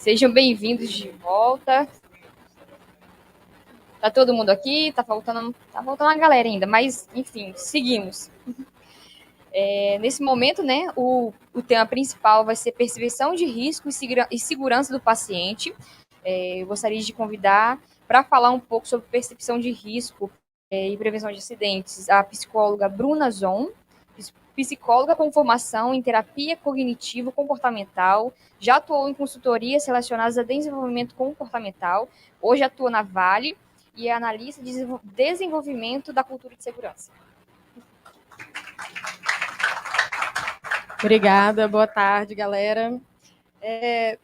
Sejam bem-vindos de volta. Tá todo mundo aqui? Tá faltando uma galera ainda, mas enfim, seguimos. Nesse momento, né, o tema principal vai ser percepção de risco e segurança do paciente. Eu gostaria de convidar para falar um pouco sobre percepção de risco e prevenção de acidentes a psicóloga Bruna Zon, psicóloga com formação em terapia cognitivo-comportamental, já atuou em consultorias relacionadas a desenvolvimento comportamental, hoje atua na Vale e é analista de desenvolvimento da cultura de segurança. Obrigada, boa tarde, galera.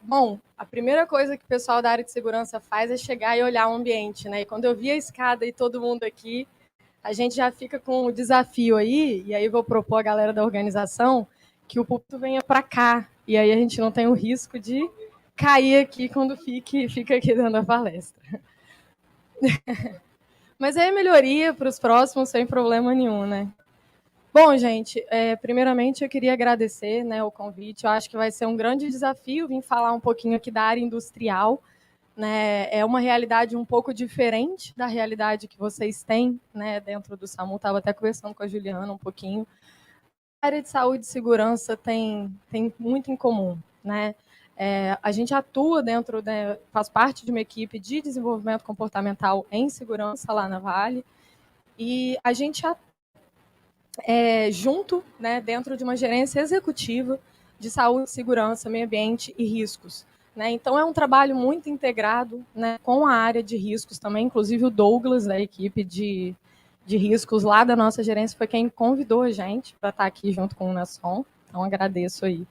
Bom, a primeira coisa que o pessoal da área de segurança faz é chegar e olhar o ambiente, né? E quando eu vi a escada e todo mundo aqui, a gente já fica com o desafio aí, e aí vou propor a galera da organização que o púlpito venha para cá, e aí a gente não tem o risco de cair aqui quando fica aqui dando a palestra. Mas é melhoria para os próximos sem problema nenhum, né? Bom, gente, primeiramente eu queria agradecer, né, o convite. Eu acho que vai ser um grande desafio vir falar um pouquinho aqui da área industrial, né? É uma realidade um pouco diferente da realidade que vocês têm, né, dentro do SAMU. Estava até conversando com a Juliana um pouquinho. A área de saúde e segurança tem muito em comum, né? A gente atua dentro, né, faz parte de uma equipe de desenvolvimento comportamental em segurança lá na Vale, e a gente atua junto, né, dentro de uma gerência executiva de saúde, segurança, meio ambiente e riscos. Né? Então, é um trabalho muito integrado, né, com a área de riscos também, inclusive o Douglas, da equipe de riscos lá da nossa gerência, foi quem convidou a gente para estar aqui junto com o Nasson. Então, agradeço aí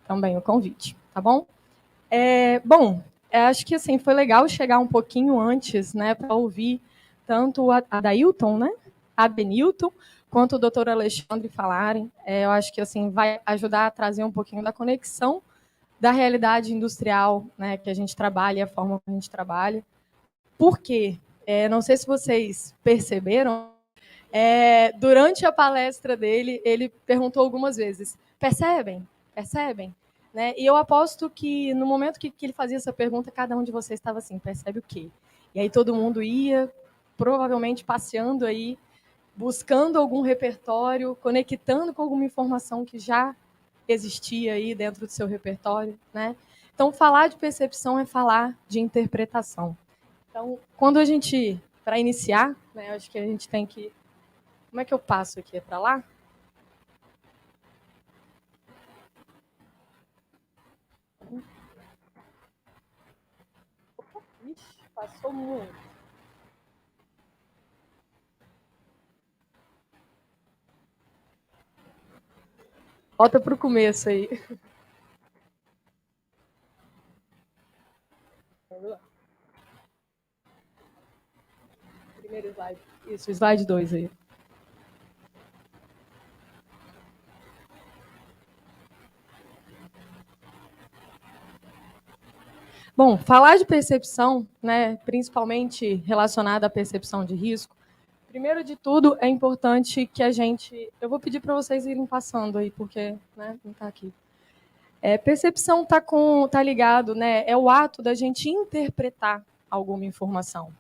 também o convite, tá bom? Acho que assim, foi legal chegar um pouquinho antes, né, para ouvir tanto a Dailton, né, a Benilton, quanto o doutor Alexandre falarem. Eu acho que assim vai ajudar a trazer um pouquinho da conexão da realidade industrial, né, que a gente trabalha, a forma que a gente trabalha. Por quê? Não sei se vocês perceberam, durante a palestra dele, ele perguntou algumas vezes, percebem? Percebem? Né? E eu aposto que no momento que ele fazia essa pergunta, cada um de vocês estava assim, percebe o quê? E aí todo mundo ia, provavelmente passeando aí, buscando algum repertório, conectando com alguma informação que já existia aí dentro do seu repertório, né? Então, falar de percepção é falar de interpretação. Então, quando a gente, para iniciar, né, acho que a gente tem que... Como é que eu passo aqui? É para lá? Ixi, passou muito. Volta para o começo aí. Primeiro slide. Isso, slide 2 aí. Bom, falar de percepção, né, principalmente relacionada à percepção de risco, primeiro de tudo é importante que a gente... Eu vou pedir para vocês irem passando aí, porque, né, não está aqui. Percepção tá ligado, né? É o ato da gente interpretar alguma informação,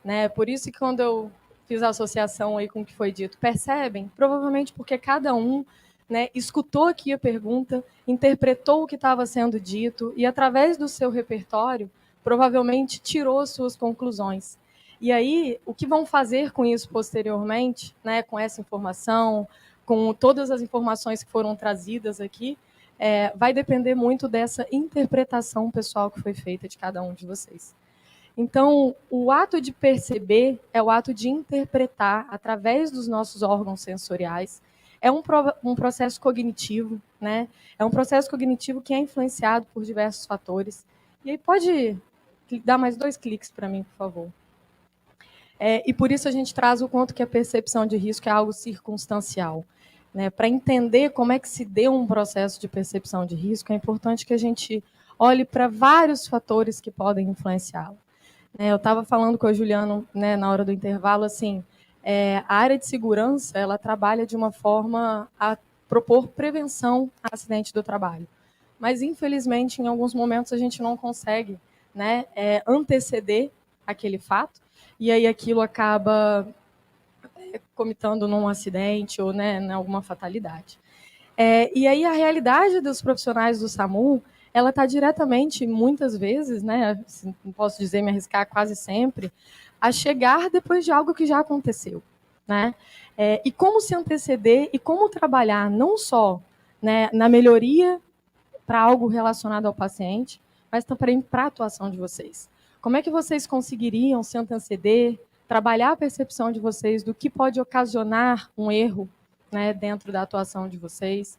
né? Por isso que quando eu fiz a associação aí com o que foi dito, percebem? Provavelmente porque cada um, né, escutou aqui a pergunta, interpretou o que estava sendo dito e através do seu repertório, provavelmente tirou suas conclusões. E aí, o que vão fazer com isso posteriormente, né, com essa informação, com todas as informações que foram trazidas aqui, vai depender muito dessa interpretação pessoal que foi feita de cada um de vocês. Então, o ato de perceber é o ato de interpretar através dos nossos órgãos sensoriais. É um processo cognitivo, né? É um processo cognitivo que é influenciado por diversos fatores. E aí pode dar mais 2 cliques para mim, por favor. E por isso a gente traz o quanto que a percepção de risco é algo circunstancial. Né? Para entender como é que se deu um processo de percepção de risco, é importante que a gente olhe para vários fatores que podem influenciá-lo. Eu estava falando com a Juliana, né, na hora do intervalo, assim, a área de segurança ela trabalha de uma forma a propor prevenção a acidente do trabalho. mas, infelizmente, em alguns momentos a gente não consegue, né, anteceder aquele fato, e aí aquilo acaba comitando num acidente ou, né, em alguma fatalidade. E aí a realidade dos profissionais do SAMU, ela está diretamente, muitas vezes, né, não posso dizer, me arriscar quase sempre, a chegar depois de algo que já aconteceu, né? E como se anteceder e como trabalhar não só, né, na melhoria para algo relacionado ao paciente, mas também para a atuação de vocês. Como é que vocês conseguiriam se anteceder, trabalhar a percepção de vocês do que pode ocasionar um erro, né, dentro da atuação de vocês?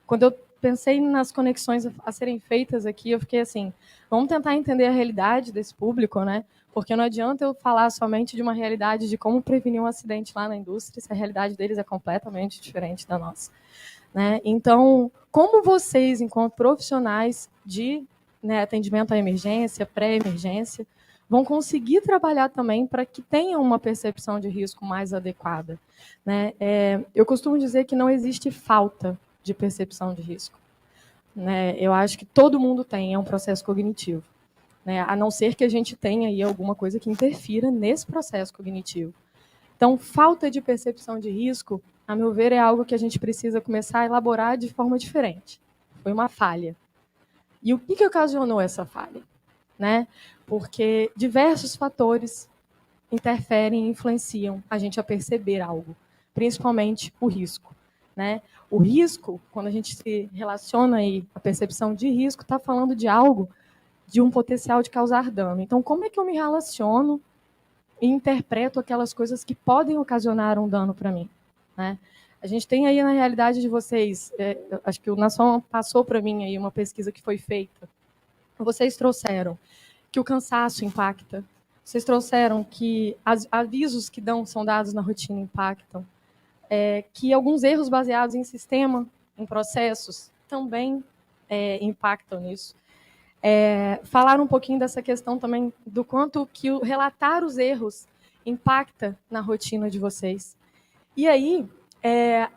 Quando eu pensei nas conexões a serem feitas aqui, eu fiquei assim, vamos tentar entender a realidade desse público, né? Porque não adianta eu falar somente de uma realidade de como prevenir um acidente lá na indústria, se a realidade deles é completamente diferente da nossa. Né? Então, como vocês, enquanto profissionais de, né, atendimento à emergência, pré-emergência, vão conseguir trabalhar também para que tenham uma percepção de risco mais adequada? Né? Eu costumo dizer que não existe falta de percepção de risco. Né? Eu acho que todo mundo tem, é um processo cognitivo. Né? A não ser que a gente tenha aí alguma coisa que interfira nesse processo cognitivo. Então, falta de percepção de risco, a meu ver, é algo que a gente precisa começar a elaborar de forma diferente. Foi uma falha. E o que ocasionou essa falha? Né? Porque diversos fatores interferem e influenciam a gente a perceber algo, principalmente o risco. Né? O risco, quando a gente se relaciona aí, a percepção de risco, está falando de algo, de um potencial de causar dano. Então, como é que eu me relaciono e interpreto aquelas coisas que podem ocasionar um dano para mim? Né? A gente tem aí na realidade de vocês, acho que o Nação passou para mim aí uma pesquisa que foi feita. Vocês trouxeram que o cansaço impacta. Vocês trouxeram que avisos que são dados na rotina impactam. Que alguns erros baseados em sistema, em processos, também impactam nisso. Falar um pouquinho dessa questão também do quanto que o relatar os erros impacta na rotina de vocês. E aí,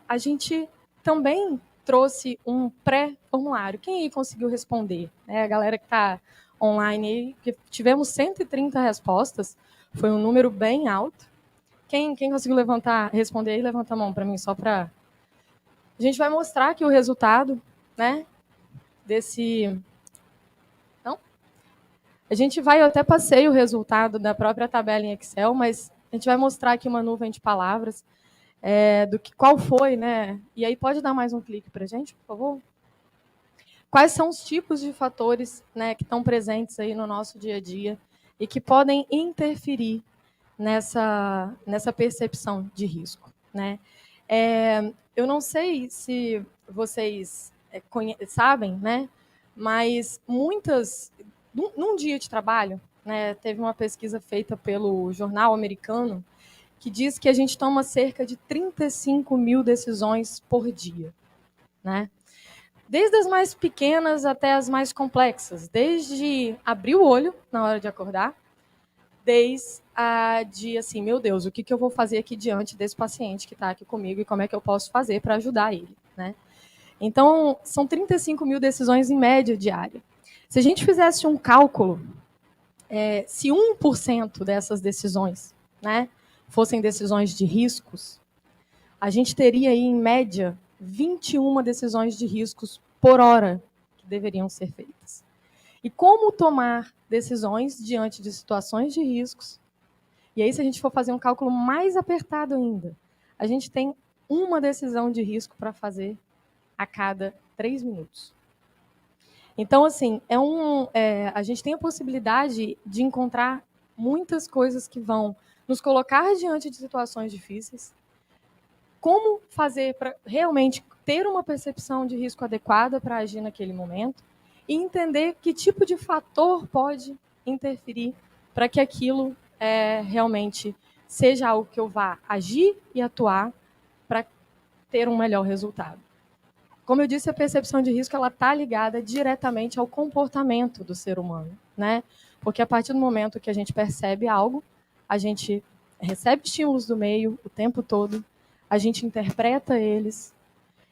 a gente também trouxe um pré-formulário. Quem aí conseguiu responder? A galera que está online aí, que tivemos 130 respostas, foi um número bem alto. Quem conseguiu responder aí, levanta a mão para mim, só para... A gente vai mostrar aqui o resultado, né, desse... Não? A gente vai, eu até passei o resultado da própria tabela em Excel, mas a gente vai mostrar aqui uma nuvem de palavras, qual foi, né? E aí pode dar mais um clique para a gente, por favor? Quais são os tipos de fatores, né, que estão presentes aí no nosso dia a dia e que podem interferir nessa percepção de risco, né? Eu não sei se vocês sabem, né? Mas num dia de trabalho, né, teve uma pesquisa feita pelo jornal americano que diz que a gente toma cerca de 35 mil decisões por dia, né? Desde as mais pequenas até as mais complexas, desde abrir o olho na hora de acordar, desde a de assim, meu Deus, o que eu vou fazer aqui diante desse paciente que está aqui comigo e como é que eu posso fazer para ajudar ele, né? Então, são 35 mil decisões em média diária. Se a gente fizesse um cálculo, se 1% dessas decisões, né, fossem decisões de riscos, a gente teria aí, em média, 21 decisões de riscos por hora que deveriam ser feitas. E como tomar decisões diante de situações de riscos? E aí, se a gente for fazer um cálculo mais apertado ainda, a gente tem uma decisão de risco para fazer a cada 3 minutos. Então, assim, a gente tem a possibilidade de encontrar muitas coisas que vão nos colocar diante de situações difíceis. Como fazer para realmente ter uma percepção de risco adequada para agir naquele momento e entender que tipo de fator pode interferir para que aquilo realmente seja algo que eu vá agir e atuar para ter um melhor resultado. Como eu disse, a percepção de risco está ligada diretamente ao comportamento do ser humano, né? Porque a partir do momento que a gente percebe algo, a gente recebe estímulos do meio o tempo todo, a gente interpreta eles,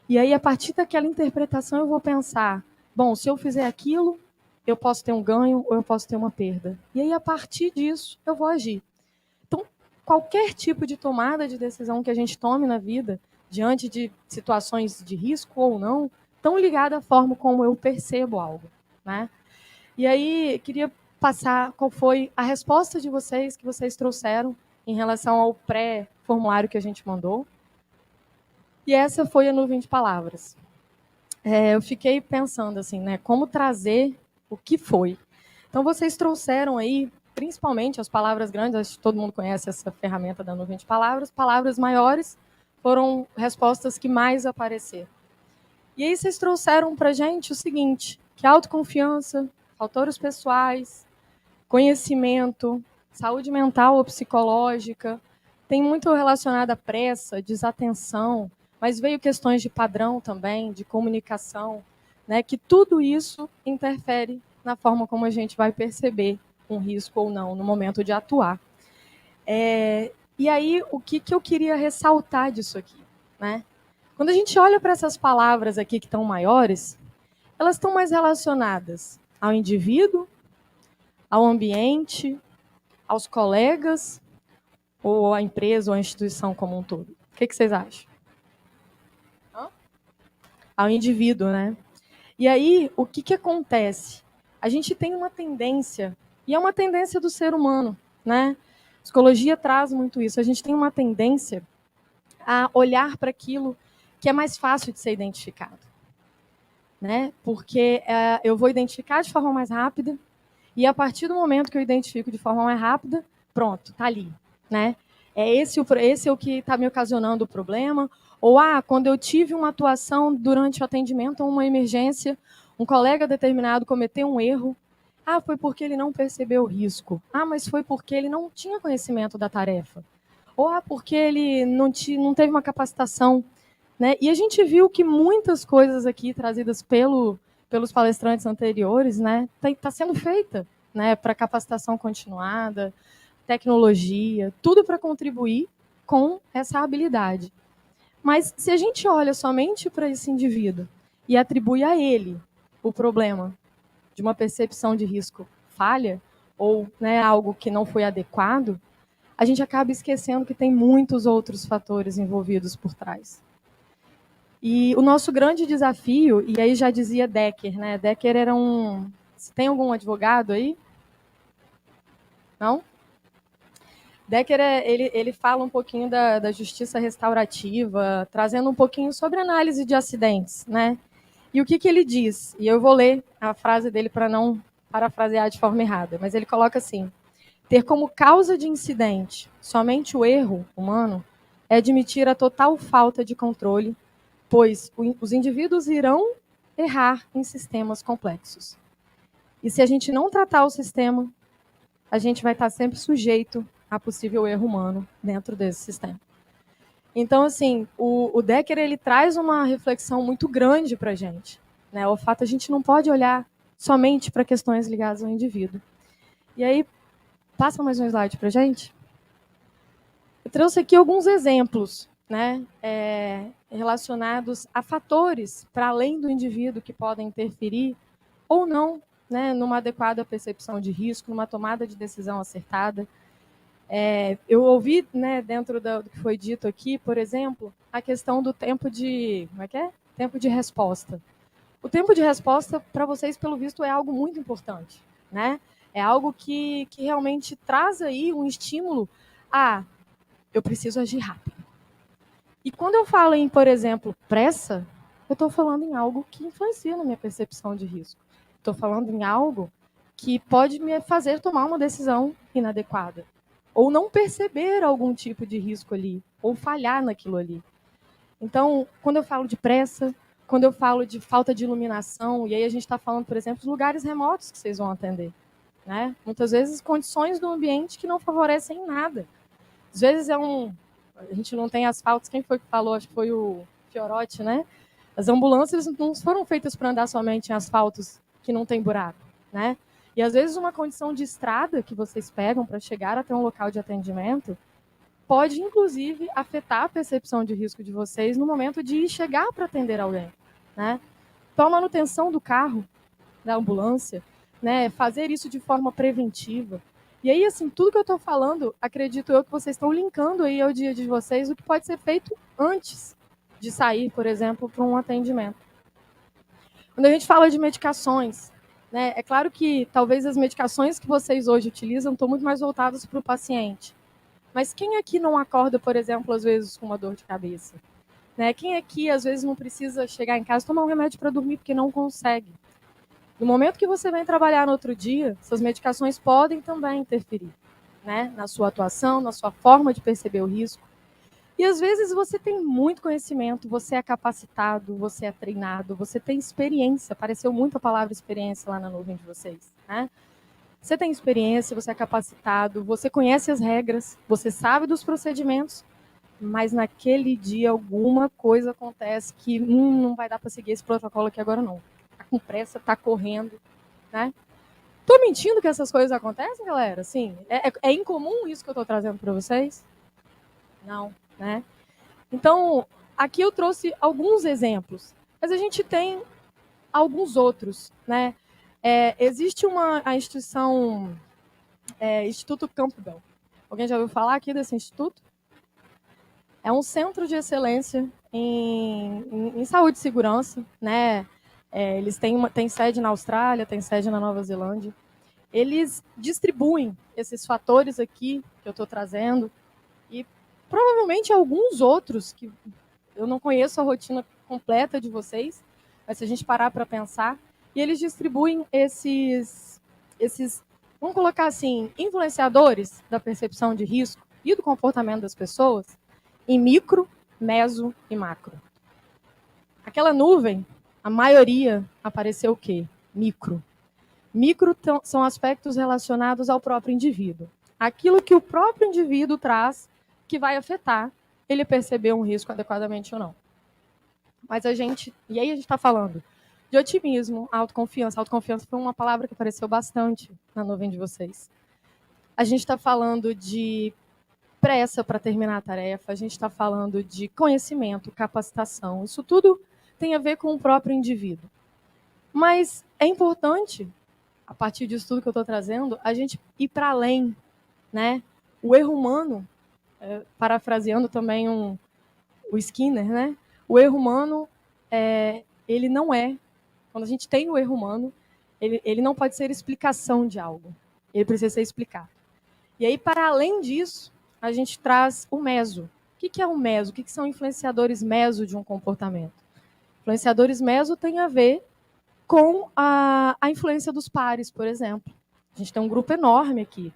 e aí, a partir daquela interpretação, eu vou pensar, bom, se eu fizer aquilo, eu posso ter um ganho ou eu posso ter uma perda. E aí, a partir disso, eu vou agir. Então, qualquer tipo de tomada de decisão que a gente tome na vida, diante de situações de risco ou não, estão ligadas à forma como eu percebo algo, né? E aí, queria passar qual foi a resposta de vocês, que vocês trouxeram em relação ao pré-formulário que a gente mandou. E essa foi a nuvem de palavras. Eu fiquei pensando assim, né, como trazer o que foi. Então, vocês trouxeram aí, principalmente as palavras grandes, acho que todo mundo conhece essa ferramenta da nuvem de palavras maiores foram respostas que mais apareceram. E aí vocês trouxeram para a gente o seguinte, que autoconfiança, fatores pessoais, conhecimento, saúde mental ou psicológica, tem muito relacionado à pressa, desatenção, mas veio questões de padrão também, de comunicação, né, que tudo isso interfere na forma como a gente vai perceber um risco ou não no momento de atuar. E aí, o que eu queria ressaltar disso aqui? Né? Quando a gente olha para essas palavras aqui que estão maiores, elas estão mais relacionadas ao indivíduo, ao ambiente, aos colegas, ou à empresa ou à instituição como um todo? O que vocês acham? Ao indivíduo, né? E aí, o que acontece? A gente tem uma tendência, e é uma tendência do ser humano, né? A psicologia traz muito isso. A gente tem uma tendência a olhar para aquilo que é mais fácil de ser identificado, né? Porque eu vou identificar de forma mais rápida, e a partir do momento que eu identifico de forma mais rápida, pronto, está ali, né? Esse é o que está me ocasionando o problema. Ou, quando eu tive uma atuação durante o atendimento a uma emergência, um colega determinado cometeu um erro. Foi porque ele não percebeu o risco. Mas foi porque ele não tinha conhecimento da tarefa. Ou, porque ele não teve uma capacitação. Né? E a gente viu que muitas coisas aqui trazidas pelos palestrantes anteriores, né, tá sendo feita, né, para capacitação continuada, tecnologia, tudo para contribuir com essa habilidade. Mas se a gente olha somente para esse indivíduo e atribui a ele o problema de uma percepção de risco falha, ou, né, algo que não foi adequado, a gente acaba esquecendo que tem muitos outros fatores envolvidos por trás. E o nosso grande desafio, e aí já dizia Decker, né? Decker era um... Tem algum advogado aí? Não? Decker, ele fala um pouquinho da justiça restaurativa, trazendo um pouquinho sobre análise de acidentes, né? E o que ele diz? E eu vou ler a frase dele para não parafrasear de forma errada, mas ele coloca assim: ter como causa de incidente somente o erro humano é admitir a total falta de controle, pois os indivíduos irão errar em sistemas complexos. E se a gente não tratar o sistema, a gente vai estar sempre sujeito a possível erro humano dentro desse sistema. Então, assim, o Decker ele traz uma reflexão muito grande para a gente. Né? O fato a gente não pode olhar somente para questões ligadas ao indivíduo. E aí, passa mais um slide para a gente. Eu trouxe aqui alguns exemplos, né, relacionados a fatores para além do indivíduo que podem interferir ou não, né, numa adequada percepção de risco, numa tomada de decisão acertada. Eu ouvi, né, dentro do que foi dito aqui, por exemplo, a questão do tempo de... Como é que é? Tempo de resposta. O tempo de resposta, para vocês, pelo visto, é algo muito importante, né? É algo que realmente traz aí um estímulo a eu preciso agir rápido. E quando eu falo em, por exemplo, pressa, eu estou falando em algo que influencia na minha percepção de risco. Estou falando em algo que pode me fazer tomar uma decisão inadequada. Ou não perceber algum tipo de risco ali, ou falhar naquilo ali. Então, quando eu falo de pressa, quando eu falo de falta de iluminação, e aí a gente está falando, por exemplo, de lugares remotos que vocês vão atender. Né? Muitas vezes, condições do ambiente que não favorecem nada. Às vezes a gente não tem asfaltos. Quem foi que falou? Acho que foi o Fiorotti, né? As ambulâncias não foram feitas para andar somente em asfaltos que não tem buraco, né? E às vezes uma condição de estrada que vocês pegam para chegar até um local de atendimento pode, inclusive, afetar a percepção de risco de vocês no momento de chegar para atender alguém, né? Então, a manutenção do carro, da ambulância, né, fazer isso de forma preventiva. E aí, assim, tudo que eu estou falando, acredito eu que vocês estão linkando aí ao dia de vocês o que pode ser feito antes de sair, por exemplo, para um atendimento. Quando a gente fala de medicações, né, é claro que talvez as medicações que vocês hoje utilizam estão muito mais voltadas para o paciente. Mas quem aqui não acorda, por exemplo, às vezes com uma dor de cabeça? Né? Quem aqui, às vezes, não precisa chegar em casa e tomar um remédio para dormir porque não consegue? No momento que você vem trabalhar no outro dia, essas medicações podem também interferir, né? Na sua atuação, na sua forma de perceber o risco. E às vezes você tem muito conhecimento, você é capacitado, você é treinado, você tem experiência. Apareceu muito a palavra experiência lá na nuvem de vocês, né? Você tem experiência, você é capacitado, você conhece as regras, você sabe dos procedimentos, mas naquele dia alguma coisa acontece que não vai dar para seguir esse protocolo aqui agora não. Tá com pressa, tá correndo, né? Tô mentindo que essas coisas acontecem, galera? Sim. É incomum isso que eu tô trazendo para vocês? Não, né? Então, aqui eu trouxe alguns exemplos, mas a gente tem alguns outros, né? Existe a instituição, Instituto Campbell. Alguém já ouviu falar aqui desse instituto? É um centro de excelência em saúde e segurança, né? Eles têm sede na Austrália, têm sede na Nova Zelândia. Eles distribuem esses fatores aqui que eu estou trazendo e provavelmente alguns outros que eu não conheço a rotina completa de vocês, mas se a gente parar para pensar, e eles distribuem esses, vamos colocar assim, influenciadores da percepção de risco e do comportamento das pessoas em micro, meso e macro. Aquela nuvem, a maioria apareceu o quê? Micro. Micro são aspectos relacionados ao próprio indivíduo. Aquilo que o próprio indivíduo traz que vai afetar ele perceber um risco adequadamente ou não. Mas a gente está falando de otimismo, autoconfiança. Autoconfiança foi uma palavra que apareceu bastante na nuvem de vocês. A gente está falando de pressa para terminar a tarefa, a gente está falando de conhecimento, capacitação. Isso tudo tem a ver com o próprio indivíduo. Mas é importante, a partir disso tudo que eu estou trazendo, a gente ir para além, né? O erro humano, parafraseando também o Skinner, né? O erro humano, ele não é. Quando a gente tem o erro humano, ele não pode ser explicação de algo. Ele precisa ser explicado. E aí, para além disso, a gente traz o meso. O que é o meso? O que são influenciadores meso de um comportamento? Influenciadores meso tem a ver com a influência dos pares, por exemplo. A gente tem um grupo enorme aqui.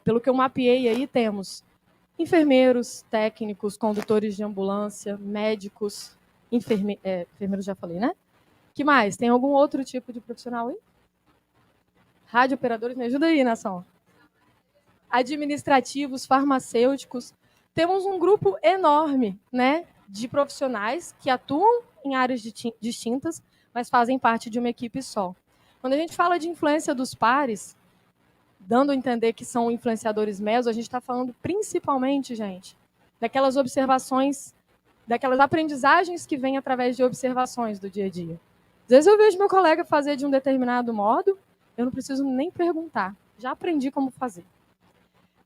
Pelo que eu mapeei aí, temos enfermeiros, técnicos, condutores de ambulância, médicos, enfermeiros já falei, né? Que mais? Tem algum outro tipo de profissional aí? Rádio operadores, me ajuda aí, nação. Administrativos, farmacêuticos. Temos um grupo enorme, né, de profissionais que atuam em áreas distintas, mas fazem parte de uma equipe só. Quando a gente fala de influência dos pares, dando a entender que são influenciadores meso, a gente está falando principalmente, gente, daquelas observações, daquelas aprendizagens que vêm através de observações do dia a dia. Às vezes eu vejo meu colega fazer de um determinado modo, eu não preciso nem perguntar, já aprendi como fazer.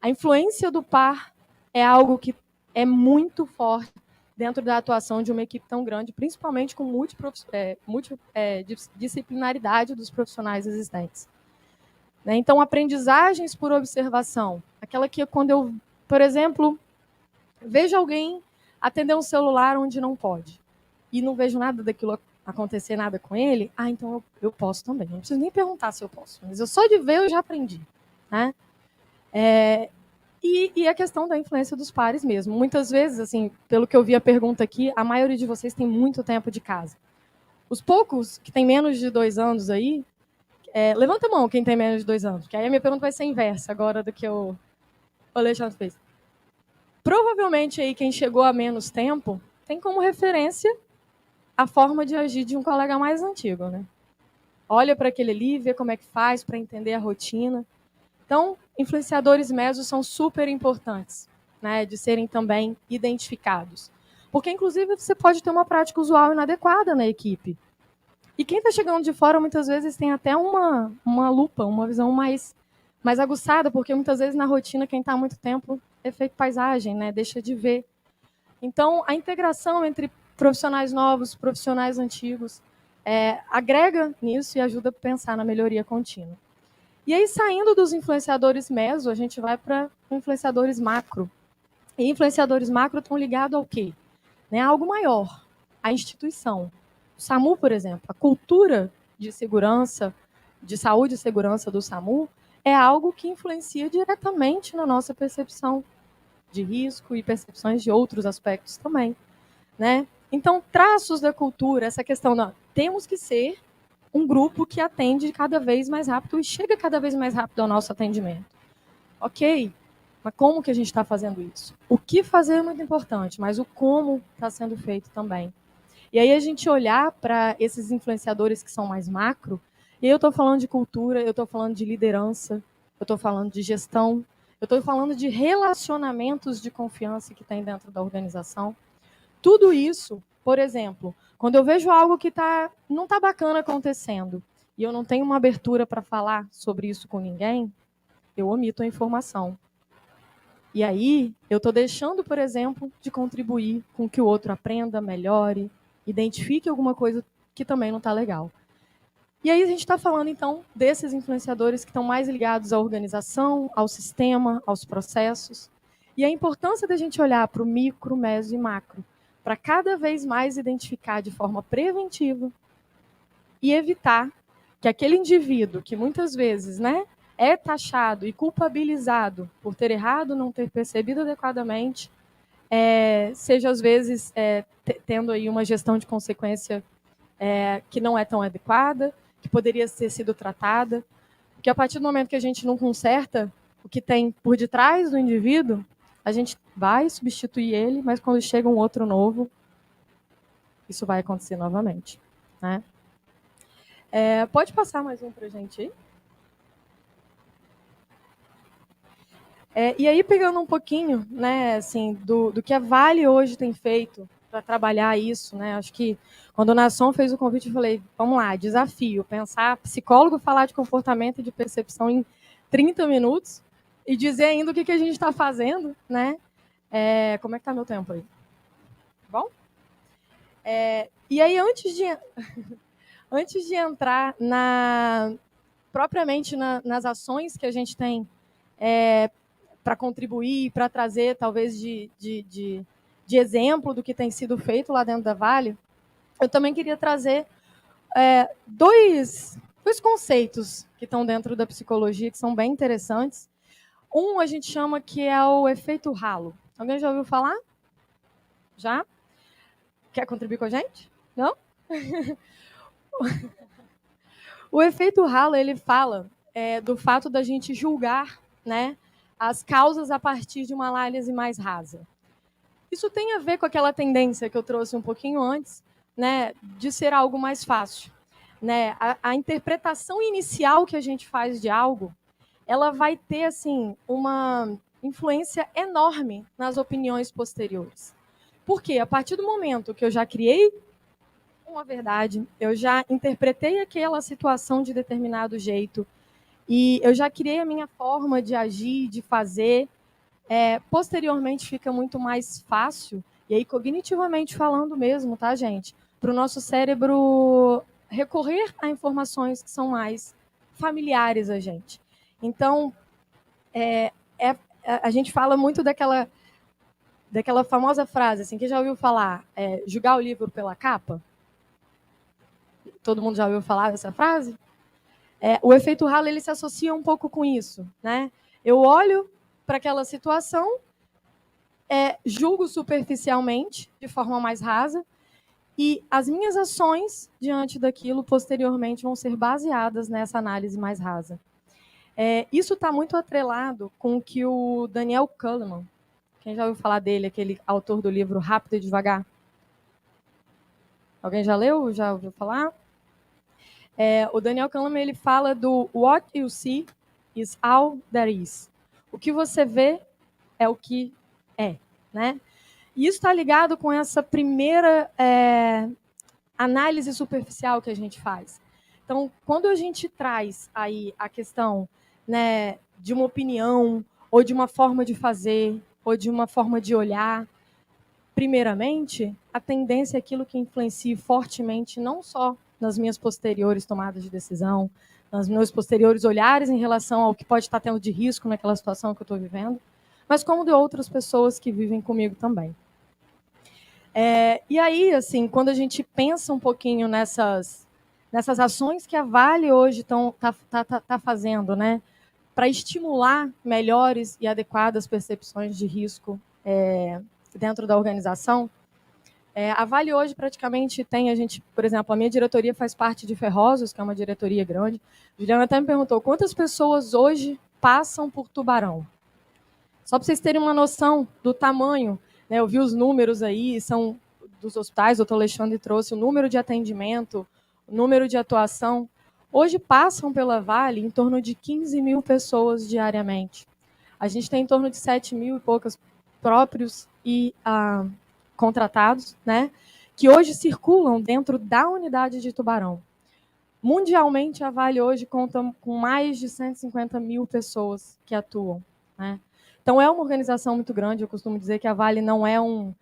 A influência do par é algo que é muito forte dentro da atuação de uma equipe tão grande, principalmente com multidisciplinaridade dos profissionais existentes. Então, aprendizagens por observação. Aquela que quando eu, por exemplo, vejo alguém atender um celular onde não pode e não vejo nada daquilo acontecer, nada com ele, então eu posso também. Não preciso nem perguntar se eu posso, mas eu só de ver eu já aprendi, né? E a questão da influência dos pares mesmo. Muitas vezes, assim, pelo que eu vi a pergunta aqui, a maioria de vocês tem muito tempo de casa. Os poucos que têm menos de 2 anos aí, levanta a mão quem tem menos de 2 anos, porque aí a minha pergunta vai ser inversa agora do que o Alexandre fez. Provavelmente aí quem chegou a menos tempo tem como referência a forma de agir de um colega mais antigo, né? Olha para aquele ali, vê como é que faz para entender a rotina. Então, influenciadores mesos são super importantes, né, de serem também identificados. Porque, inclusive, você pode ter uma prática usual inadequada na equipe. E quem está chegando de fora, muitas vezes, tem até uma lupa, uma visão mais aguçada, porque muitas vezes na rotina, quem está há muito tempo, efeito paisagem, né? Deixa de ver. Então, a integração entre profissionais novos, profissionais antigos, agrega nisso e ajuda a pensar na melhoria contínua. E aí, saindo dos influenciadores meso, a gente vai para influenciadores macro. E influenciadores macro estão ligados ao quê? Né? Algo maior, a instituição. O SAMU, por exemplo, a cultura de segurança, de saúde e segurança do SAMU é algo que influencia diretamente na nossa percepção de risco e percepções de outros aspectos também, né? Então, traços da cultura, essa questão, não, temos que ser um grupo que atende cada vez mais rápido e chega cada vez mais rápido ao nosso atendimento. Ok, mas como que a gente está fazendo isso? O que fazer é muito importante, mas o como está sendo feito também. E aí a gente olhar para esses influenciadores que são mais macro, e aí eu estou falando de cultura, eu estou falando de liderança, eu estou falando de gestão, eu estou falando de relacionamentos de confiança que tem dentro da organização. Tudo isso, por exemplo, quando eu vejo algo que não está bacana acontecendo e eu não tenho uma abertura para falar sobre isso com ninguém, eu omito a informação. E aí eu estou deixando, por exemplo, de contribuir com que o outro aprenda, melhore, identifique alguma coisa que também não está legal. E aí a gente está falando, então, desses influenciadores que estão mais ligados à organização, ao sistema, aos processos. E a importância da gente olhar para o micro, meso e macro, para cada vez mais identificar de forma preventiva e evitar que aquele indivíduo que muitas vezes, né, é taxado e culpabilizado por ter errado, não ter percebido adequadamente, seja às vezes tendo aí uma gestão de consequência que não é tão adequada, que poderia ter sido tratada, porque a partir do momento que a gente não conserta o que tem por detrás do indivíduo, a gente vai substituir ele, mas quando chega um outro novo, isso vai acontecer novamente, né? Pode passar mais um para a gente aí? E aí, pegando um pouquinho, né, assim, do que a Vale hoje tem feito para trabalhar isso, né? Acho que quando o Nasson fez o convite, eu falei, vamos lá, desafio, pensar, psicólogo falar de comportamento e de percepção em 30 minutos e dizer ainda o que a gente está fazendo, né? Como é que está meu tempo aí? Bom? E aí, antes de entrar propriamente nas ações que a gente tem para contribuir, para trazer talvez de exemplo do que tem sido feito lá dentro da Vale, eu também queria trazer dois conceitos que estão dentro da psicologia que são bem interessantes. Um a gente chama que é o efeito halo. Alguém já ouviu falar? Já? Quer contribuir com a gente? Não? O efeito halo, ele fala do fato da gente julgar, né, as causas a partir de uma análise mais rasa. Isso tem a ver com aquela tendência que eu trouxe um pouquinho antes, né, de ser algo mais fácil. Né? A interpretação inicial que a gente faz de algo, ela vai ter assim uma influência enorme nas opiniões posteriores. Por quê? A partir do momento que eu já criei uma verdade, eu já interpretei aquela situação de determinado jeito e eu já criei a minha forma de agir, de fazer, posteriormente fica muito mais fácil, e aí cognitivamente falando mesmo, tá, gente? Para o nosso cérebro recorrer a informações que são mais familiares a gente. Então, a gente fala muito daquela famosa frase, assim, que já ouviu falar, julgar o livro pela capa? Todo mundo já ouviu falar dessa frase? O efeito halo, ele se associa um pouco com isso, né? Eu olho para aquela situação, julgo superficialmente, de forma mais rasa, e as minhas ações diante daquilo, posteriormente, vão ser baseadas nessa análise mais rasa. Isso está muito atrelado com o que o Daniel Kahneman, quem já ouviu falar dele, aquele autor do livro Rápido e Devagar? Alguém já leu? Já ouviu falar? O Daniel Kahneman, ele fala do what you see is all there is. O que você vê é o que é, né? E isso está ligado com essa primeira análise superficial que a gente faz. Então, quando a gente traz aí a questão, né, de uma opinião, ou de uma forma de fazer, ou de uma forma de olhar, primeiramente, a tendência é aquilo que influencia fortemente não só nas minhas posteriores tomadas de decisão, nos meus posteriores olhares em relação ao que pode estar tendo de risco naquela situação que eu estou vivendo, mas como de outras pessoas que vivem comigo também. E aí, assim, quando a gente pensa um pouquinho nessas ações que a Vale hoje está fazendo, né, para estimular melhores e adequadas percepções de risco dentro da organização, a Vale hoje praticamente tem, por exemplo, a minha diretoria faz parte de Ferrosos, que é uma diretoria grande. Juliana até me perguntou quantas pessoas hoje passam por Tubarão. Só para vocês terem uma noção do tamanho, né, eu vi os números aí, são dos hospitais, o doutor Alexandre trouxe o número de atendimento, o número de atuação. Hoje passam pela Vale em torno de 15 mil pessoas diariamente. A gente tem em torno de 7 mil e poucas próprios e contratados, né, que hoje circulam dentro da unidade de Tubarão. Mundialmente, a Vale hoje conta com mais de 150 mil pessoas que atuam, né? Então, é uma organização muito grande. Eu costumo dizer que a Vale não é um...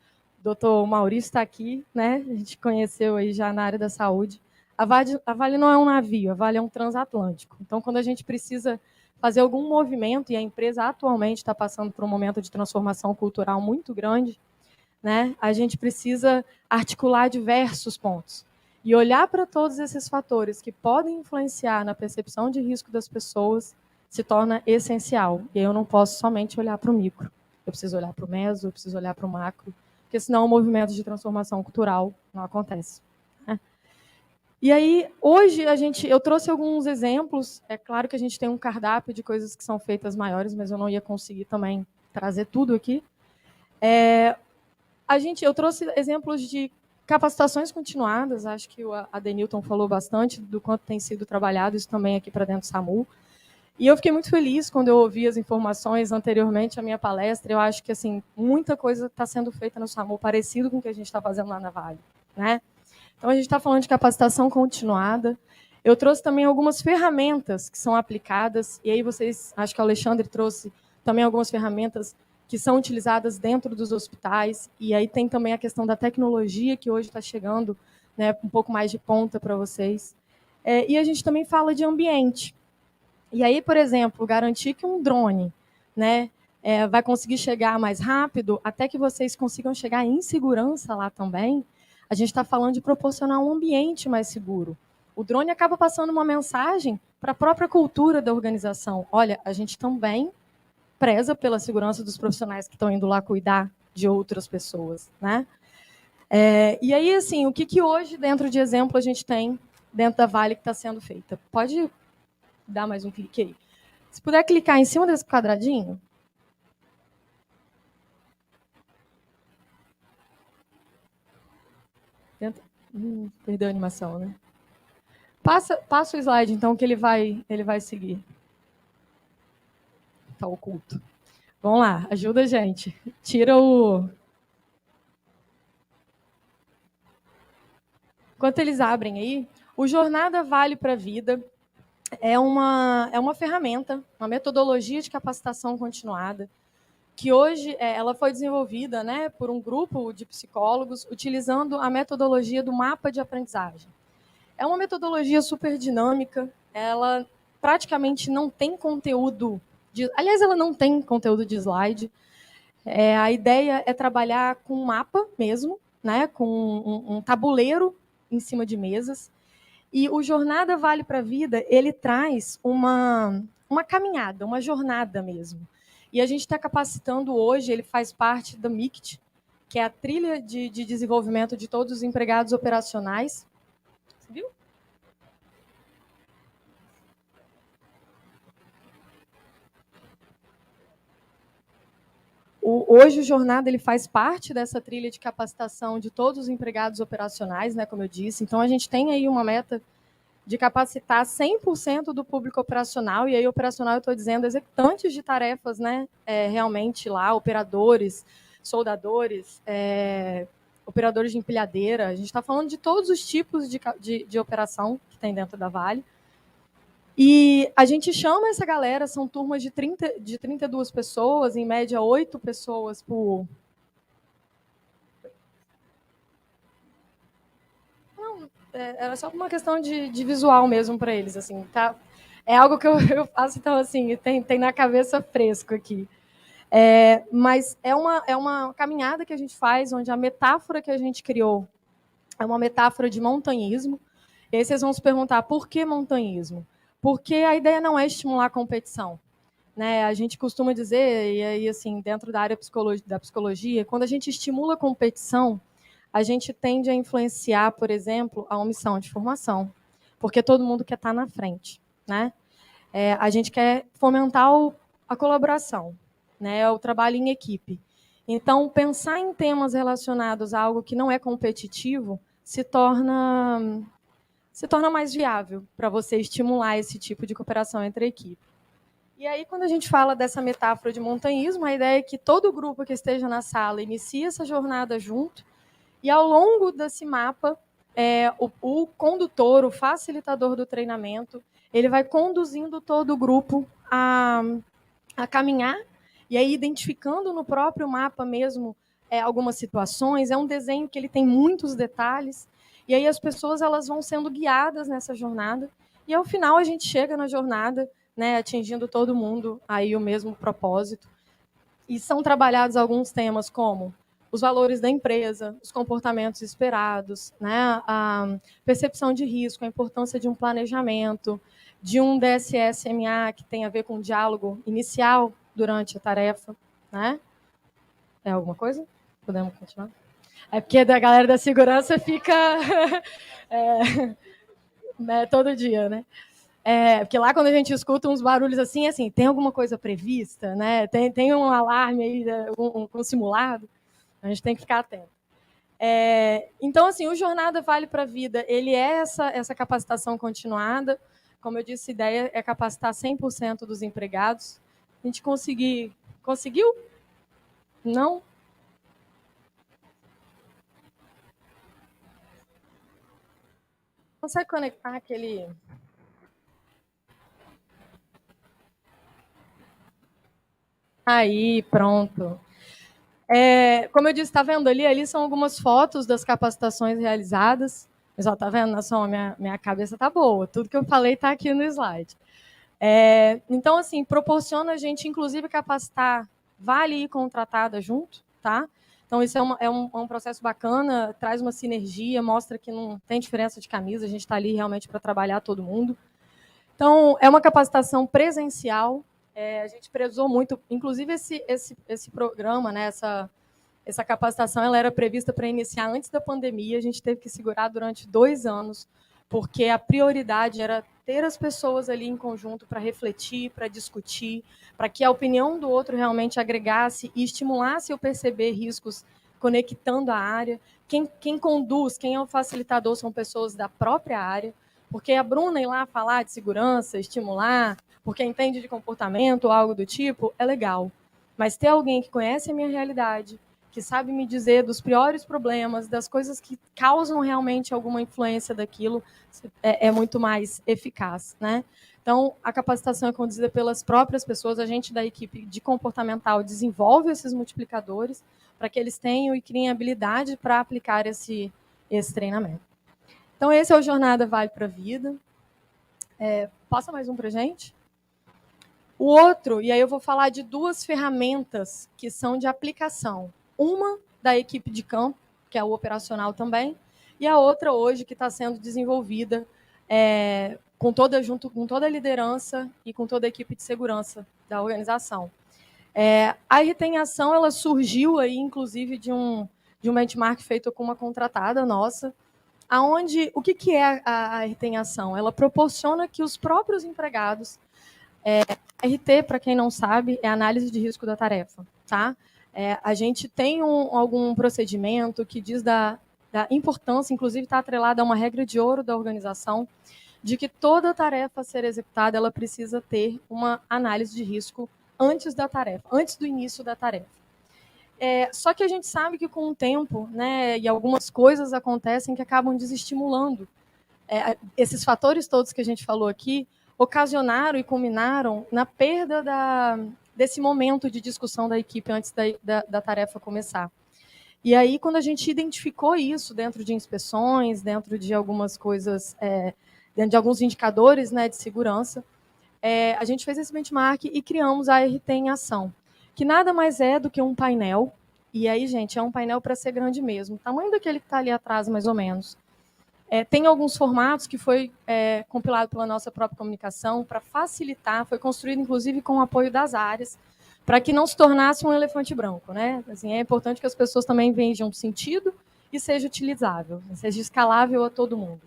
Doutor Maurício está aqui, né? A gente conheceu aí já na área da saúde. A Vale não é um navio, a Vale é um transatlântico. Então, quando a gente precisa fazer algum movimento, e a empresa atualmente está passando por um momento de transformação cultural muito grande, né? A gente precisa articular diversos pontos e olhar para todos esses fatores que podem influenciar na percepção de risco das pessoas se torna essencial. E eu não posso somente olhar para o micro. Eu preciso olhar para o meso, eu preciso olhar para o macro, porque senão o movimento de transformação cultural não acontece, né? E aí, hoje, eu trouxe alguns exemplos. É claro que a gente tem um cardápio de coisas que são feitas maiores, mas eu não ia conseguir também trazer tudo aqui. Eu trouxe exemplos de capacitações continuadas, acho que o Adenilton falou bastante do quanto tem sido trabalhado isso também aqui para dentro do SAMU. E eu fiquei muito feliz quando eu ouvi as informações anteriormente à minha palestra. Eu acho que assim, muita coisa está sendo feita no SAMU, parecido com o que a gente está fazendo lá na Vale, né? Então, a gente está falando de capacitação continuada. Eu trouxe também algumas ferramentas que são aplicadas, e aí acho que o Alexandre trouxe também algumas ferramentas que são utilizadas dentro dos hospitais, e aí tem também a questão da tecnologia, que hoje está chegando, né, um pouco mais de ponta para vocês. E a gente também fala de ambiente. E aí, por exemplo, garantir que um drone, né, vai conseguir chegar mais rápido, até que vocês consigam chegar em segurança lá também, a gente está falando de proporcionar um ambiente mais seguro. O drone acaba passando uma mensagem para a própria cultura da organização. Olha, a gente também preza pela segurança dos profissionais que estão indo lá cuidar de outras pessoas, né? E aí, assim, o que hoje, dentro de exemplo, a gente tem dentro da Vale que está sendo feita? Pode dar mais um clique aí. Se puder clicar em cima desse quadradinho. Perdeu a animação, né? Passa o slide, então, que ele vai seguir. Está oculto. Vamos lá, ajuda a gente. Tira o... Enquanto eles abrem aí, o Jornada Vale para a Vida é uma ferramenta, uma metodologia de capacitação continuada, que hoje ela foi desenvolvida, né, por um grupo de psicólogos utilizando a metodologia do mapa de aprendizagem. É uma metodologia super dinâmica, ela praticamente não tem conteúdo, aliás, ela não tem conteúdo de slide. A ideia é trabalhar com um mapa mesmo, né, com um tabuleiro em cima de mesas. E o Jornada Vale para a Vida, ele traz uma caminhada, uma jornada mesmo. E a gente está capacitando hoje, ele faz parte da MICT, que é a trilha de desenvolvimento de todos os empregados operacionais. Você viu? Hoje o Jornada ele faz parte dessa trilha de capacitação de todos os empregados operacionais, né, como eu disse. Então, a gente tem aí uma meta de capacitar 100% do público operacional, e aí operacional eu estou dizendo executantes de tarefas, né, realmente lá, operadores, soldadores, operadores de empilhadeira, a gente está falando de todos os tipos de operação que tem dentro da Vale. E a gente chama essa galera, são turmas de 32 pessoas, em média 8 pessoas por... Não, era só uma questão de visual mesmo para eles, assim, tá? É algo que eu faço, então, assim, tem na cabeça fresco aqui. Mas é uma caminhada que a gente faz, onde a metáfora que a gente criou é uma metáfora de montanhismo. E aí vocês vão se perguntar, por que montanhismo? Porque a ideia não é estimular a competição. Né? A gente costuma dizer, e aí, assim, dentro da área da psicologia, quando a gente estimula a competição, a gente tende a influenciar, por exemplo, a omissão de formação, porque todo mundo quer estar na frente. Né? A gente quer fomentar a colaboração, né? O trabalho em equipe. Então, pensar em temas relacionados a algo que não é competitivo se torna mais viável para você estimular esse tipo de cooperação entre a equipe. E aí, quando a gente fala dessa metáfora de montanhismo, a ideia é que todo grupo que esteja na sala inicie essa jornada junto, e ao longo desse mapa, o condutor, o facilitador do treinamento, ele vai conduzindo todo o grupo a caminhar, e aí identificando no próprio mapa mesmo algumas situações. É um desenho que ele tem muitos detalhes, e aí as pessoas elas vão sendo guiadas nessa jornada, e ao final a gente chega na jornada, né, atingindo todo mundo aí o mesmo propósito. E são trabalhados alguns temas como os valores da empresa, os comportamentos esperados, né, a percepção de risco, a importância de um planejamento, de um DSS-MA, que tem a ver com o diálogo inicial durante a tarefa. Né? É alguma coisa? Podemos continuar? É porque a galera da segurança fica todo dia, né? Porque lá quando a gente escuta uns barulhos assim, tem alguma coisa prevista, né? Tem um alarme aí, um simulado, a gente tem que ficar atento. Então, assim, o Jornada Vale para a Vida, ele é essa capacitação continuada. Como eu disse, a ideia é capacitar 100% dos empregados. A gente conseguiu? Não? Consegue conectar aquele... Aí, pronto. Como eu disse, está vendo ali? Ali são algumas fotos das capacitações realizadas. Mas, está vendo, Nação? Minha cabeça está boa. Tudo que eu falei está aqui no slide. Então, assim, proporciona a gente, inclusive, capacitar Vale e contratada junto, tá? Então, isso é um processo bacana, traz uma sinergia, mostra que não tem diferença de camisa, a gente está ali realmente para trabalhar todo mundo. Então, é uma capacitação presencial, a gente prezou muito, inclusive esse programa, né, essa capacitação, ela era prevista para iniciar antes da pandemia, a gente teve que segurar durante 2 anos, porque a prioridade era ter as pessoas ali em conjunto para refletir, para discutir, para que a opinião do outro realmente agregasse e estimulasse eu perceber riscos conectando a área. Quem conduz, quem é o facilitador são pessoas da própria área, porque a Bruna ir lá falar de segurança, estimular, porque entende de comportamento ou algo do tipo, é legal. Mas ter alguém que conhece a minha realidade, que sabe me dizer dos piores problemas, das coisas que causam realmente alguma influência daquilo, é muito mais eficaz. Né? Então, a capacitação é conduzida pelas próprias pessoas, a gente da equipe de comportamental desenvolve esses multiplicadores para que eles tenham e criem habilidade para aplicar esse treinamento. Então, esse é o Jornada Vale para a Vida. Passa mais um para a gente. O outro, e aí eu vou falar de 2 ferramentas que são de aplicação. Uma da equipe de campo, que é o operacional também, e a outra hoje que está sendo desenvolvida junto com toda a liderança e com toda a equipe de segurança da organização. A RT em Ação, ela surgiu aí, inclusive, de um benchmark feito com uma contratada nossa, aonde o que é a RT em Ação? Ela proporciona que os próprios empregados... RT, para quem não sabe, é análise de risco da tarefa. Tá? A gente tem algum procedimento que diz da importância, inclusive está atrelada a uma regra de ouro da organização, de que toda tarefa a ser executada ela precisa ter uma análise de risco antes da tarefa, antes do início da tarefa. Só que a gente sabe que com o tempo, né, e algumas coisas acontecem que acabam desestimulando. Esses fatores todos que a gente falou aqui ocasionaram e culminaram na perda desse momento de discussão da equipe antes da tarefa começar. E aí, quando a gente identificou isso dentro de inspeções, dentro de algumas coisas, dentro de alguns indicadores, né, de segurança, a gente fez esse benchmark e criamos a RT em Ação, que nada mais é do que um painel. E aí, gente, é um painel para ser grande mesmo, o tamanho daquele que está ali atrás, mais ou menos. Tem alguns formatos que foi compilado pela nossa própria comunicação para facilitar, foi construído, inclusive, com o apoio das áreas, para que não se tornasse um elefante branco, né? Assim, é importante que as pessoas também vejam sentido e seja utilizável, seja escalável a todo mundo.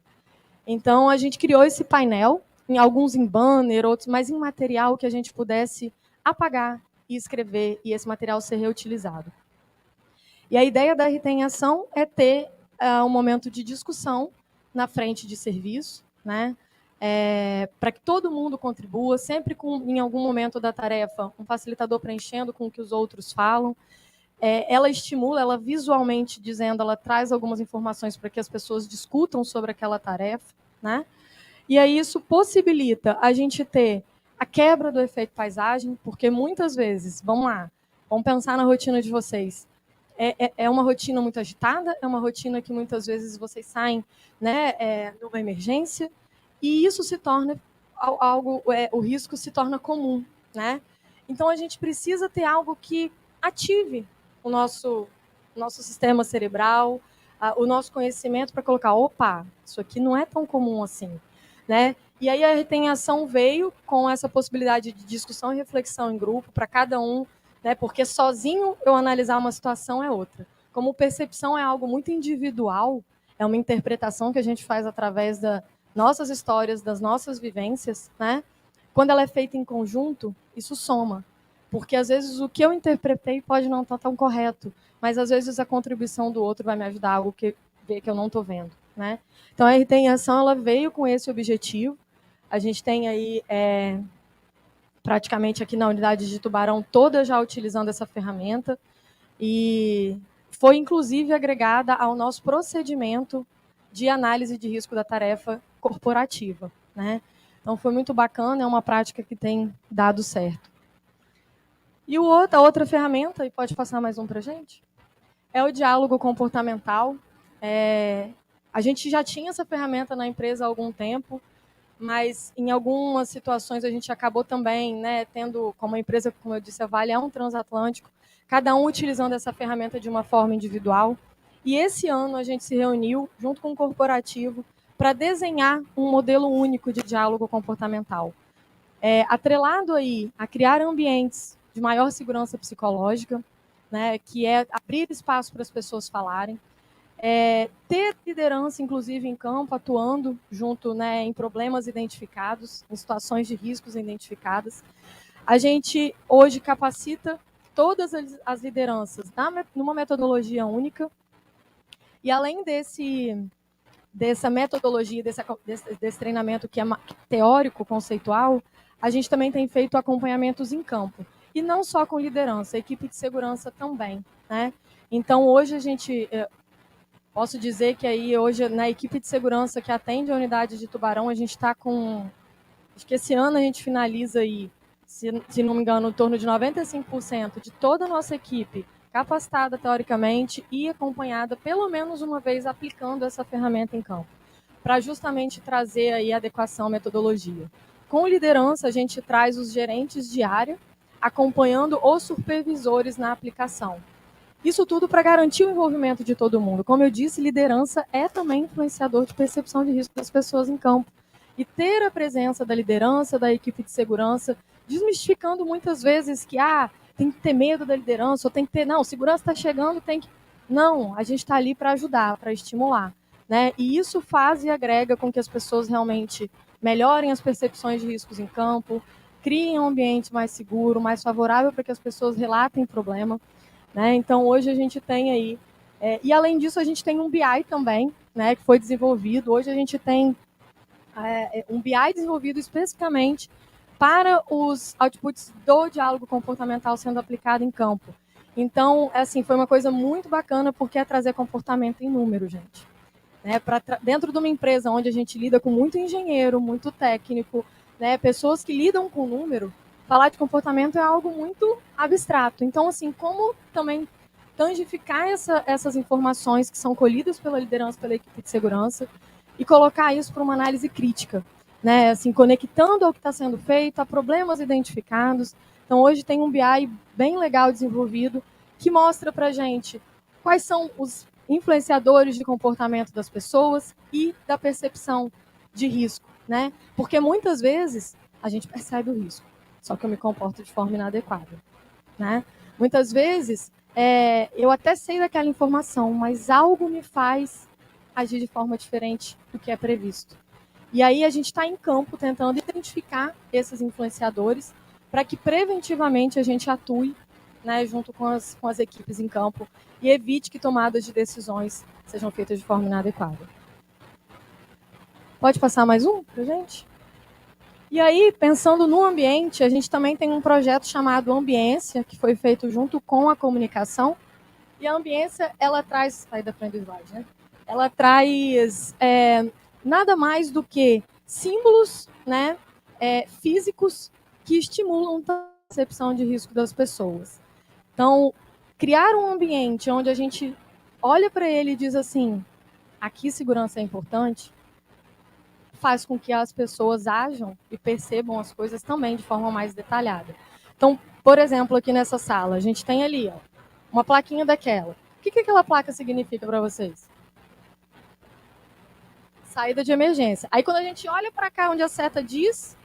Então, a gente criou esse painel, alguns em banner, outros mais em material que a gente pudesse apagar e escrever e esse material ser reutilizado. E a ideia da RT em Ação é ter um momento de discussão na frente de serviço, né? Para que todo mundo contribua, sempre em algum momento da tarefa, um facilitador preenchendo com o que os outros falam. Ela estimula, ela visualmente dizendo, ela traz algumas informações para que as pessoas discutam sobre aquela tarefa, né? E aí isso possibilita a gente ter a quebra do efeito paisagem, porque muitas vezes, vamos pensar na rotina de vocês. É uma rotina muito agitada, é uma rotina que muitas vezes vocês saem, né, numa emergência, e isso se torna algo, o risco se torna comum, né? Então a gente precisa ter algo que ative o nosso sistema cerebral, o nosso conhecimento para colocar, opa, isso aqui não é tão comum assim, né? E aí a retenção veio com essa possibilidade de discussão e reflexão em grupo para cada um, né? Porque sozinho eu analisar uma situação é outra. Como percepção é algo muito individual, é uma interpretação que a gente faz através das nossas histórias, das nossas vivências, né? Quando ela é feita em conjunto, isso soma. Porque às vezes o que eu interpretei pode não estar tão correto, mas às vezes a contribuição do outro vai me ajudar a algo que eu não estou vendo, né? Então a RT em Ação ela veio com esse objetivo. A gente tem aí praticamente aqui na unidade de Tubarão toda já utilizando essa ferramenta e foi inclusive agregada ao nosso procedimento de análise de risco da tarefa corporativa, né? Então foi muito bacana, é uma prática que tem dado certo. E a outra ferramenta, e pode passar mais um para a gente, é o diálogo comportamental. A gente já tinha essa ferramenta na empresa há algum tempo, mas em algumas situações a gente acabou também, né, tendo, como a empresa, como eu disse, a Vale é um transatlântico, cada um utilizando essa ferramenta de uma forma individual. E esse ano a gente se reuniu junto com o corporativo para desenhar um modelo único de diálogo comportamental. Atrelado aí a criar ambientes de maior segurança psicológica, né, que é abrir espaço para as pessoas falarem, ter liderança, inclusive, em campo, atuando junto, né, em problemas identificados, em situações de riscos identificadas. A gente, hoje, capacita todas as lideranças numa metodologia única, e além dessa metodologia, desse treinamento que é teórico, conceitual, a gente também tem feito acompanhamentos em campo. E não só com liderança, a equipe de segurança também, né? Então, hoje a gente... Posso dizer que aí hoje na equipe de segurança que atende a unidade de Tubarão, a gente está com... Acho que esse ano a gente finaliza aí, se não me engano, em torno de 95% de toda a nossa equipe capacitada teoricamente e acompanhada pelo menos uma vez aplicando essa ferramenta em campo, para justamente trazer aí a adequação à metodologia. Com liderança, a gente traz os gerentes de área acompanhando os supervisores na aplicação. Isso tudo para garantir o envolvimento de todo mundo. Como eu disse, liderança é também influenciador de percepção de risco das pessoas em campo. E ter a presença da liderança, da equipe de segurança, desmistificando muitas vezes que tem que ter medo da liderança, ou tem que ter, não, segurança está chegando, tem que... Não, a gente está ali para ajudar, para estimular, né? E isso faz e agrega com que as pessoas realmente melhorem as percepções de riscos em campo, criem um ambiente mais seguro, mais favorável para que as pessoas relatem problema. Né? Então, hoje a gente tem aí... e, além disso, a gente tem um BI também, né, que foi desenvolvido. Hoje a gente tem um BI desenvolvido especificamente para os outputs do diálogo comportamental sendo aplicado em campo. Então, assim, foi uma coisa muito bacana, porque é trazer comportamento em número, gente. Né? Dentro de uma empresa onde a gente lida com muito engenheiro, muito técnico, né? Pessoas que lidam com número, falar de comportamento é algo muito abstrato. Então, assim, como também tangificar essas informações que são colhidas pela liderança, pela equipe de segurança, e colocar isso para uma análise crítica, né? Assim, conectando ao que está sendo feito, a problemas identificados. Então, hoje tem um BI bem legal desenvolvido que mostra para a gente quais são os influenciadores de comportamento das pessoas e da percepção de risco, né? Porque muitas vezes a gente percebe o risco, só que eu me comporto de forma inadequada, né? Muitas vezes eu até sei daquela informação, mas algo me faz agir de forma diferente do que é previsto. E aí a gente está em campo tentando identificar esses influenciadores para que preventivamente a gente atue, né, junto com as equipes em campo e evite que tomadas de decisões sejam feitas de forma inadequada. Pode passar mais um para a gente? E aí, pensando no ambiente, a gente também tem um projeto chamado Ambiência, que foi feito junto com a comunicação. E a ambiência, ela traz... Sai da frente do slide, né? Ela traz nada mais do que símbolos, né, físicos que estimulam a percepção de risco das pessoas. Então, criar um ambiente onde a gente olha para ele e diz assim, aqui segurança é importante, faz com que as pessoas ajam e percebam as coisas também de forma mais detalhada. Então, por exemplo, aqui nessa sala, a gente tem ali uma plaquinha daquela. O que aquela placa significa para vocês? Saída de emergência. Aí, quando a gente olha para cá, onde a seta diz,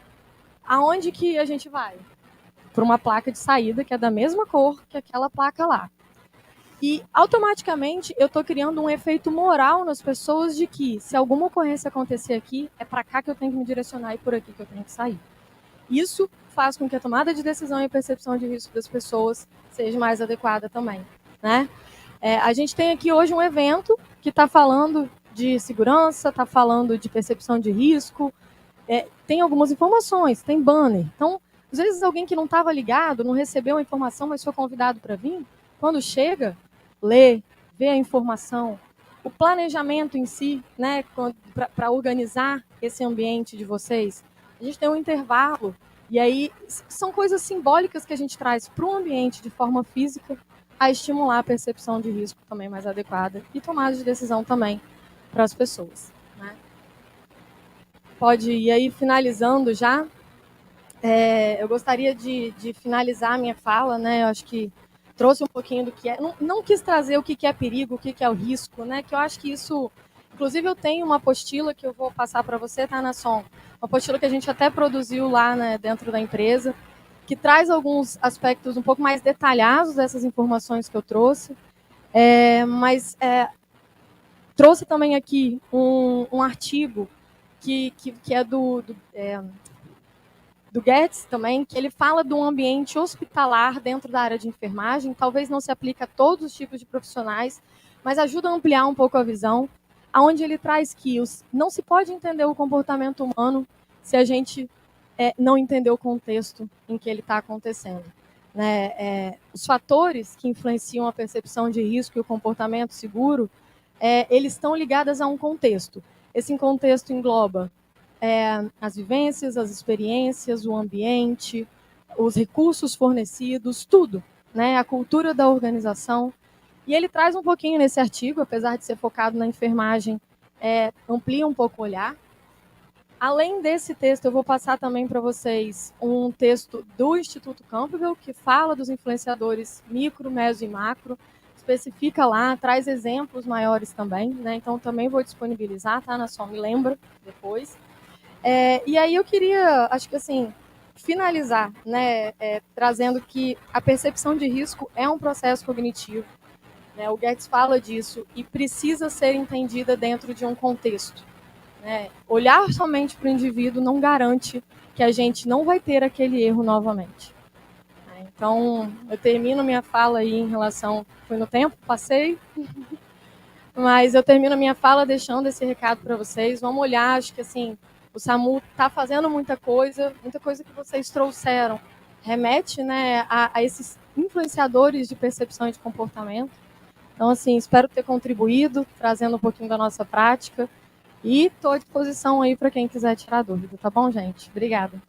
aonde que a gente vai? Para uma placa de saída que é da mesma cor que aquela placa lá. E, automaticamente, eu estou criando um efeito moral nas pessoas de que, se alguma ocorrência acontecer aqui, é para cá que eu tenho que me direcionar e por aqui que eu tenho que sair. Isso faz com que a tomada de decisão e a percepção de risco das pessoas seja mais adequada também, né? A gente tem aqui hoje um evento que está falando de segurança, está falando de percepção de risco, tem algumas informações, tem banner. Então, às vezes alguém que não estava ligado, não recebeu a informação, mas foi convidado para vir, quando chega, lê, vê a informação, o planejamento em si, né, para organizar esse ambiente de vocês. A gente tem um intervalo, e aí são coisas simbólicas que a gente traz para o ambiente de forma física a estimular a percepção de risco também mais adequada e tomada de decisão também para as pessoas. Né? Pode ir aí finalizando já. Eu gostaria de finalizar a minha fala, né? Eu acho que trouxe um pouquinho do que é. Não quis trazer o que é perigo, o que é o risco, né? Que eu acho que isso. Inclusive, eu tenho uma apostila que eu vou passar para você, tá, Nasson? Uma apostila que a gente até produziu lá, né, dentro da empresa, que traz alguns aspectos um pouco mais detalhados dessas informações que eu trouxe, mas trouxe também aqui um artigo que é do Goetz também, que ele fala de um ambiente hospitalar dentro da área de enfermagem, talvez não se aplique a todos os tipos de profissionais, mas ajuda a ampliar um pouco a visão, aonde ele traz que não se pode entender o comportamento humano se a gente não entender o contexto em que ele está acontecendo. Né? Os fatores que influenciam a percepção de risco e o comportamento seguro, eles estão ligados a um contexto. Esse contexto engloba as vivências, as experiências, o ambiente, os recursos fornecidos, tudo, né? A cultura da organização. E ele traz um pouquinho nesse artigo, apesar de ser focado na enfermagem, amplia um pouco o olhar. Além desse texto, eu vou passar também para vocês um texto do Instituto Campbell, que fala dos influenciadores micro, meso e macro, especifica lá, traz exemplos maiores também, né? Então também vou disponibilizar, tá? Na só me lembra depois. E aí eu queria, acho que assim, finalizar, né, trazendo que a percepção de risco é um processo cognitivo, né, o Goetz fala disso, e precisa ser entendida dentro de um contexto. Né? Olhar somente para o indivíduo não garante que a gente não vai ter aquele erro novamente. Então, eu termino minha fala aí em relação... Foi no tempo? Passei? Mas eu termino minha fala deixando esse recado para vocês. Vamos olhar, acho que assim... O SAMU está fazendo muita coisa que vocês trouxeram. Remete, né, a esses influenciadores de percepção e de comportamento. Então, assim, espero ter contribuído, trazendo um pouquinho da nossa prática. E estou à disposição aí para quem quiser tirar dúvida, tá bom, gente? Obrigada.